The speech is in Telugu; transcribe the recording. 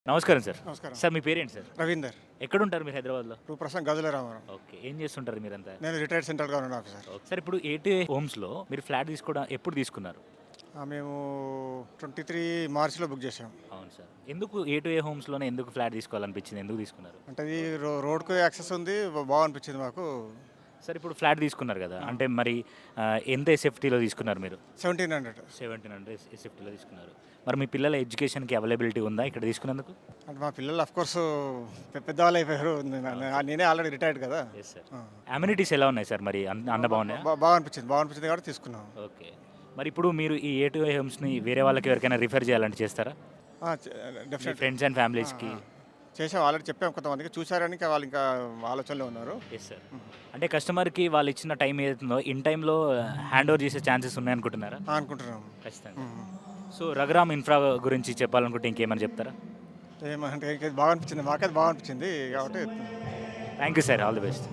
నమస్కారం సార్. నమస్కారం. సార్ మీ పేరేంటి సార్? రవీందర్. ఎక్కడుంటారు మీరు హైదరాబాద్‌లో? ప్రస్తుతం గదుల రామారావు. ఓకే. ఏం చేస్తుంటారు మీరంతా? నేను retired central government officer. Okay. Sir ఇప్పుడు ఏటీఐ హోమ్స్‌లో మీరు ఫ్లాట్ తీసుకోవడం ఎప్పుడు తీసుకున్నారు? మేము 23 మార్చిలో బుక్ చేసాం. అవును సార్. ఎందుకు ఏటీఐ హోమ్స్‌లోనే ఎందుకు ఫ్లాట్ తీసుకోవాలనిపించింది? ఎందుకు తీసుకున్నారు? అంటే ఇది రోడ్కు యాక్సెస్ ఉంది, బాగనిపించింది మాకు. సార్ ఇప్పుడు ఫ్లాట్ తీసుకున్నారు కదా! అంటే మరి ఎంత ఎస్ఎఫ్టీలో తీసుకున్నారు మీరు? 1700. 1700 ఎస్ఎఫ్టీలో తీసుకున్నారు. మరి మీ పిల్లల ఎడ్యుకేషన్‌కి అవైలబిలిటీ ఉందా ఇక్కడ తీసుకున్నందుకు? అంటే మా పిల్లలు కోర్స్ పెద్దవాళ్ళు అయిపోయారు. నేనే ఆల్రెడీ రిటైర్డ్ కదా. Yes sir. అమ్యూనిటీస్ ఎలా ఉన్నాయి సార్ మరి? అంత బాగనిపించింది కాబట్టి తీసుకున్నాం. ఓకే. మరి ఇప్పుడు మీరు ఈ ఏటీఐ హోమ్స్‌ని వేరే వాళ్ళకి ఎవరికైనా రిఫర్ చేయాలంటే చేస్తారా? మీ డెఫినెట్ ఫ్రెండ్స్ అండ్ ఫ్యామిలీస్‌కి? చేసాం, ఆల్రెడీ చెప్పాం. కొంతమందికి చూసారని వాళ్ళు ఇంకా ఆలోచనలో ఉన్నారు. Yes sir. అంటే కస్టమర్‌కి వాళ్ళు ఇచ్చిన టైం ఏదైతుందో ఇన్ టైమ్‌లో హ్యాండ్ ఓవర్ చేసే ఛాన్సెస్ ఉన్నాయనుకుంటున్నారా? అనుకుంటున్నాం. ఖచ్చితంగా. సో రఘురామ్ ఇన్ఫ్రా గురించి చెప్పాలనుకుంటే ఇంకేమైనా చెప్తారా? ఏమంటే మాకైతే బాగా అనిపించింది కాబట్టి. Thank you sir. All the best.